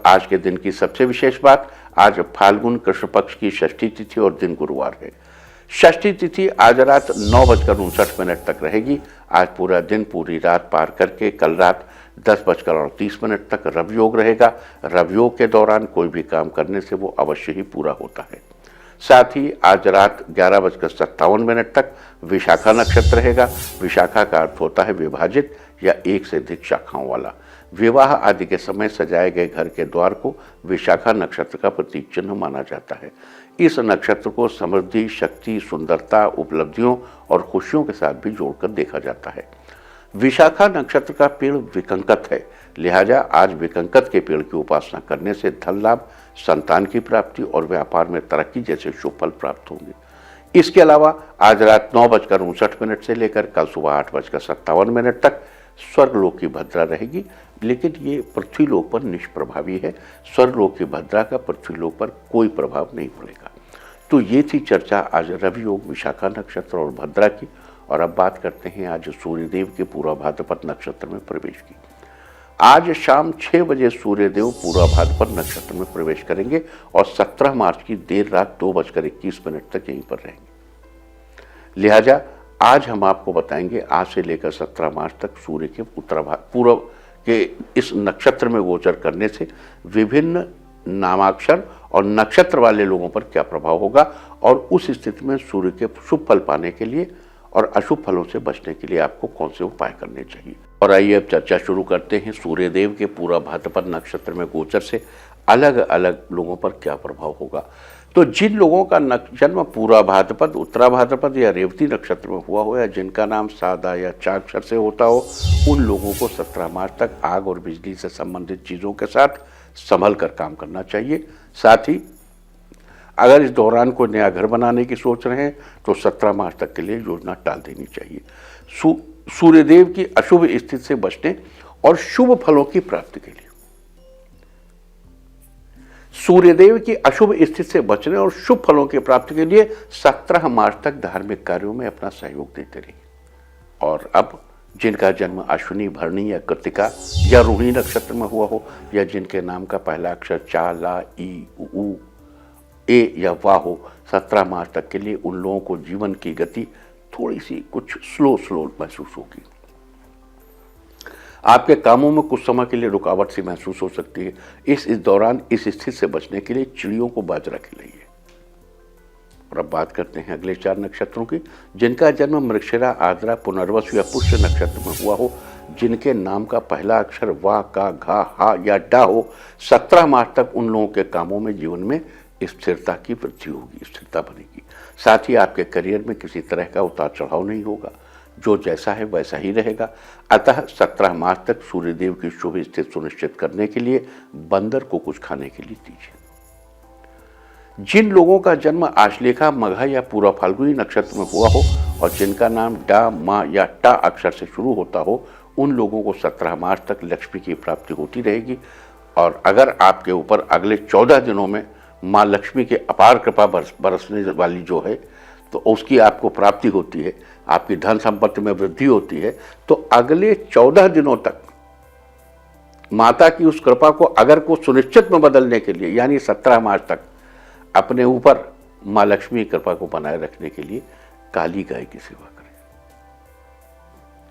आज के दिन की सबसे विशेष बात, आज फाल्गुन कृष्ण पक्ष की षष्ठी तिथि और दिन गुरुवार है। षष्ठी तिथि आज रात 9:59 तक रहेगी। आज पूरा दिन पूरी रात पार करके कल रात 10:30 तक रव योग रहेगा। रव योग के दौरान कोई भी काम करने से वो अवश्य ही पूरा होता है। साथ ही आज रात 11:57 तक विशाखा नक्षत्र रहेगा। विशाखा का अर्थ होता है विभाजित या एक से अधिक शाखाओं वाला। विवाह आदि के समय सजाए गए घर के द्वार को विशाखा नक्षत्र का प्रतीक चिन्ह माना जाता है। इस नक्षत्र को समृद्धि, शक्ति, सुंदरता, उपलब्धियों और खुशियों के साथ भी जोड़कर देखा जाता है। विशाखा नक्षत्र का पेड़ विकंकत है, लिहाजा आज विकंकत के पेड़ की उपासना करने से धन लाभ, संतान की प्राप्ति और व्यापार में तरक्की जैसे शुभ फल प्राप्त होंगे। इसके अलावा आज रात 9:59 से लेकर कल सुबह 8:57 तक स्वर्गलोक की भद्रा रहेगी, लेकिन ये पृथ्वीलोक पर निष्प्रभावी है। स्वर्गलोक की भद्रा का पृथ्वीलोक पर कोई प्रभाव नहीं पड़ेगा। तो ये थी चर्चा आज रवि योग, विशाखा नक्षत्र और भद्रा की। और अब बात करते हैं आज सूर्यदेव के पूरा भाद्रपद नक्षत्र में प्रवेश की। आज शाम 6 बजे सूर्यदेव पूरा भाद्रपद नक्षत्र में प्रवेश करेंगे और 17 मार्च की देर रात 2:21 तक यहीं पर रहेंगे। लिहाजा आज हम आपको बताएंगे आज से लेकर 17 मार्च तक सूर्य के पूर्व के इस नक्षत्र में गोचर करने से विभिन्न नामाक्षर और नक्षत्र वाले लोगों पर क्या प्रभाव होगा और उस स्थिति में सूर्य के शुभ फल पाने के लिए और अशुभ फलों से बचने के लिए आपको कौन से उपाय करने चाहिए। और आइए अब चर्चा शुरू करते हैं सूर्यदेव के पूरा भाद्रपद नक्षत्र में गोचर से अलग अलग लोगों पर क्या प्रभाव होगा। तो जिन लोगों का जन्म पूरा भाद्रपद, उत्तरा भाद्रपद या रेवती नक्षत्र में हुआ हो या जिनका नाम सादा या चा अक्षर से होता हो, उन लोगों को 17 मार्च तक आग और बिजली से संबंधित चीज़ों के साथ संभल कर काम करना चाहिए। साथ ही अगर इस दौरान कोई नया घर बनाने की सोच रहे हैं तो 17 मार्च तक के लिए योजना टाल देनी चाहिए। सूर्यदेव की अशुभ स्थिति से बचने और शुभ फलों की प्राप्ति के लिए, सूर्यदेव की अशुभ स्थिति से बचने और शुभ फलों की प्राप्ति के लिए 17 मार्च तक धार्मिक कार्यों में अपना सहयोग देते रहिए। और अब जिनका जन्म अश्विनी, भरणी या कृतिका या रोहिणी नक्षत्र में हुआ हो या जिनके नाम का पहला अक्षर चा, ला, ई, उ, ए या वाह हो, 17 मार्च तक के लिए उन लोगों को जीवन की गति थोड़ी सी कुछ स्लो महसूस होगी। आपके कामों में कुछ समय के लिए रुकावट सी महसूस हो सकती है। इस दौरान इस स्थिति से बचने के लिए चिड़ियों को बाजरा खिलाइए। और अब बात करते हैं अगले 4 नक्षत्रों की। जिनका जन्म मृगशिरा, आर्द्रा, पुनर्वसु या पुष्य नक्षत्र में हुआ हो, जिनके नाम का पहला अक्षर वा, का, घा, हा या डा हो, 17 मार्च तक उन लोगों के कामों में, जीवन में स्थिरता की वृद्धि होगी, स्थिरता बनेगी। साथ ही आपके करियर में किसी तरह का उतार चढ़ाव नहीं होगा, जो जैसा है वैसा ही रहेगा। अतः 17 मार्च तक सूर्यदेव की शुभ स्थिति सुनिश्चित करने के लिए बंदर को कुछ खाने के लिए दीजिए। जिन लोगों का जन्म आश्लेषा, मघा या पूरा फाल्गुनी नक्षत्र में हुआ हो और जिनका नाम डा, मा या टा अक्षर से शुरू होता हो, उन लोगों को 17 मार्च तक लक्ष्मी की प्राप्ति होती रहेगी। और अगर आपके ऊपर अगले 14 दिनों में माँ लक्ष्मी की अपार कृपा बरसने वाली जो है तो उसकी आपको प्राप्ति होती है, आपकी धन संपत्ति में वृद्धि होती है, तो अगले 14 दिनों तक माता की उस कृपा को अगर को सुनिश्चित में बदलने के लिए, यानी 17 मार्च तक अपने ऊपर माँ लक्ष्मी की कृपा को बनाए रखने के लिए काली गाय की सेवा करें,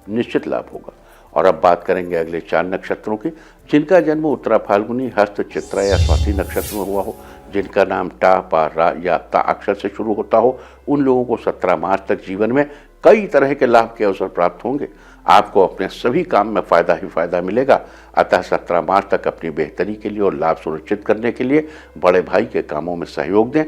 निश्चित लाभ होगा। और अब बात करेंगे अगले 4 नक्षत्रों की। जिनका जन्म उत्तरा फाल्गुनी, हस्त, चित्रा या स्वाति नक्षत्र में हुआ हो, जिनका नाम टा, पा, रा या ता अक्षर से शुरू होता हो, उन लोगों को 17 मार्च तक जीवन में कई तरह के लाभ के अवसर प्राप्त होंगे। आपको अपने सभी काम में फायदा ही फायदा मिलेगा। अतः 17 मार्च तक अपनी बेहतरी के लिए और लाभ सुनिश्चित करने के लिए बड़े भाई के कामों में सहयोग दें।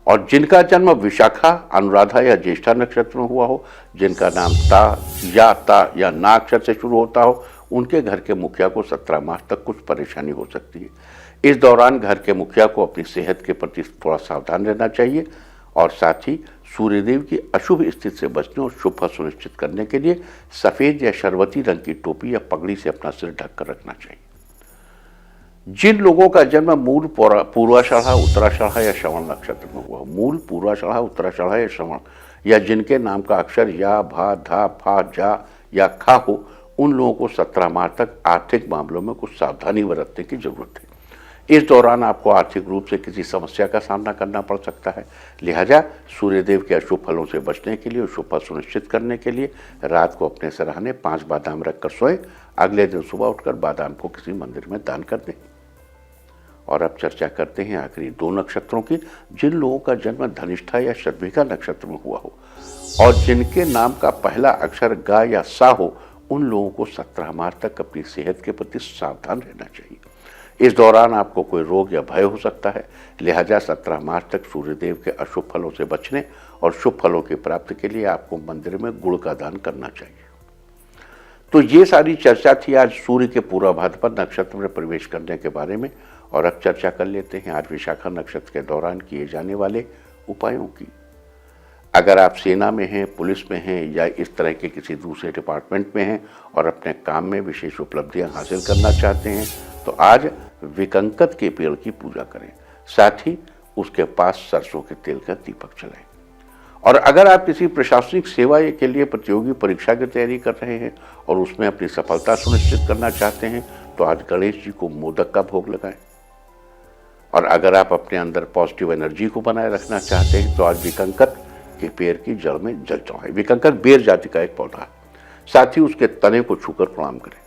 और जिनका जन्म विशाखा, अनुराधा या ज्येष्ठा नक्षत्र में हुआ हो, जिनका नाम ता या ना अक्षर से शुरू होता हो, उनके घर के मुखिया को 17 मार्च तक कुछ परेशानी हो सकती है। इस दौरान घर के मुखिया को अपनी सेहत के प्रति थोड़ा सावधान रहना चाहिए। और साथ ही सूर्यदेव की अशुभ स्थिति से बचने और शुभ फल सुनिश्चित करने के लिए सफ़ेद या शरबती रंग की टोपी या पगड़ी से अपना सिर ढककर रखना चाहिए। जिन लोगों का जन्म मूल, पूर्वाषाढ़ा, उत्तराषाढ़ा या श्रवण नक्षत्र में हुआ, मूल, पूर्वाषाढ़ा, उत्तराषाढ़ा या श्रवण या जिनके नाम का अक्षर या, भा, धा, फा, जा या खा हो, उन लोगों को 17 मार्च तक आर्थिक मामलों में कुछ सावधानी बरतने की जरूरत है। इस दौरान आपको आर्थिक रूप से किसी समस्या का सामना करना पड़ सकता है। लिहाजा सूर्यदेव के अशुभ फलों से बचने के लिए, शुभ फल सुनिश्चित करने के लिए रात को अपने सिरहाने 5 बादाम रखकर सोएं। अगले दिन सुबह उठकर बादाम को किसी मंदिर में दान कर दें। और अब चर्चा करते हैं आखिरी 2 नक्षत्रों की, जिन लोगों का जन्म धनिष्ठा या शतभिषा नक्षत्र में हुआ हो और जिनके नाम का पहला अक्षर गा या सा हो। उन लोगों को 17 मार्च तक अपनी सेहत के प्रति सावधान रहना चाहिए। इस दौरान आपको कोई रोग या भय हो सकता है। लिहाजा 17 मार्च तक सूर्यदेव के अशुभ फलों से बचने और शुभ फलों की प्राप्ति के लिए आपको मंदिर में गुड़ का दान करना चाहिए। तो ये सारी चर्चा थी आज सूर्य के पूर्व भाद्रपद नक्षत्र में प्रवेश करने के बारे में। और अब चर्चा कर लेते हैं आज विशाखा नक्षत्र के दौरान किए जाने वाले उपायों की। अगर आप सेना में हैं, पुलिस में हैं या इस तरह के किसी दूसरे डिपार्टमेंट में हैं और अपने काम में विशेष उपलब्धियां हासिल करना चाहते हैं तो आज विकंकत के पेड़ की पूजा करें। साथ ही उसके पास सरसों के तेल का दीपक जलाएं। और अगर आप किसी प्रशासनिक सेवा के लिए प्रतियोगी परीक्षा की तैयारी कर रहे हैं और उसमें अपनी सफलता सुनिश्चित करना चाहते हैं तो आज गणेश जी को मोदक का भोग लगाएं। और अगर आप अपने अंदर पॉजिटिव एनर्जी को बनाए रखना चाहते हैं तो आज विकंकत के पेड़ की जड़ में जल चढ़ाएं। विकंकत बेर जाति का एक पौधा है। साथ ही उसके तने को छूकर प्रणाम करें।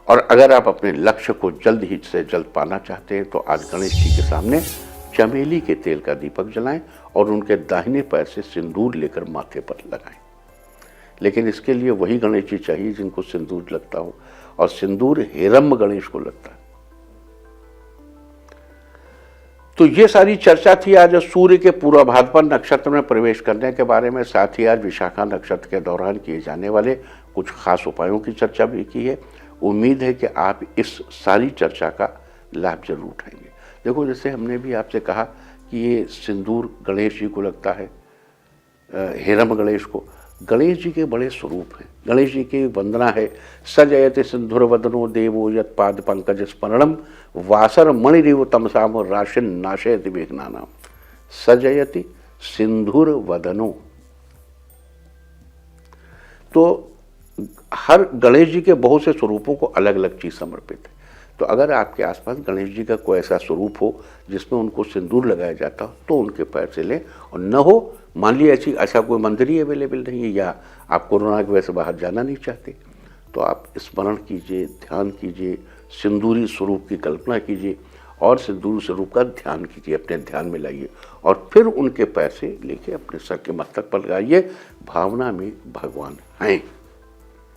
और अगर आप अपने लक्ष्य को जल्द ही से जल्द पाना चाहते हैं तो आज गणेश जी के सामने चमेली के तेल का दीपक जलाएं और उनके दाहिने पैर से सिंदूर लेकर माथे पर लगाएं। लेकिन इसके लिए वही गणेश जी चाहिए जिनको सिंदूर लगता हो, और सिंदूर हेरम्ब गणेश को लगता है। तो ये सारी चर्चा थी आज सूर्य के पूर्व भाद्रपद नक्षत्र में प्रवेश करने के बारे में। साथ ही आज विशाखा नक्षत्र के दौरान किए जाने वाले कुछ खास उपायों की चर्चा भी की है। उम्मीद है कि आप इस सारी चर्चा का लाभ जरूर उठाएंगे। देखो, जैसे हमने भी आपसे कहा कि ये सिंदूर गणेश जी को लगता है, हेरम्ब गणेश को। गणेश जी के बड़े स्वरूप हैं। गणेश जी की वंदना है, सजयति सिंधुर वदनो देवो यत् पाद पंकज स्मरणम वासर मणिरिव तमसाम राशिन नाशयति विघ्नानाम। सजयति सिंधुर वदनो। तो हर गणेश जी के बहुत से स्वरूपों को अलग अलग चीज समर्पित है। तो अगर आपके आसपास गणेश जी का कोई ऐसा स्वरूप हो जिसमें उनको सिंदूर लगाया जाता हो तो उनके पैर से लें। और न हो, मान लीजिए ऐसा कोई मंदिर ही अवेलेबल नहीं है या आप कोरोना की वजह से बाहर जाना नहीं चाहते तो आप स्मरण कीजिए, ध्यान कीजिए, सिंदूरी स्वरूप की कल्पना कीजिए और सिंदूरी स्वरूप का ध्यान कीजिए, अपने ध्यान में लाइए और फिर उनके पैर से लेके अपने सर के मस्तक पर लगाइए। भावना में भगवान हैं।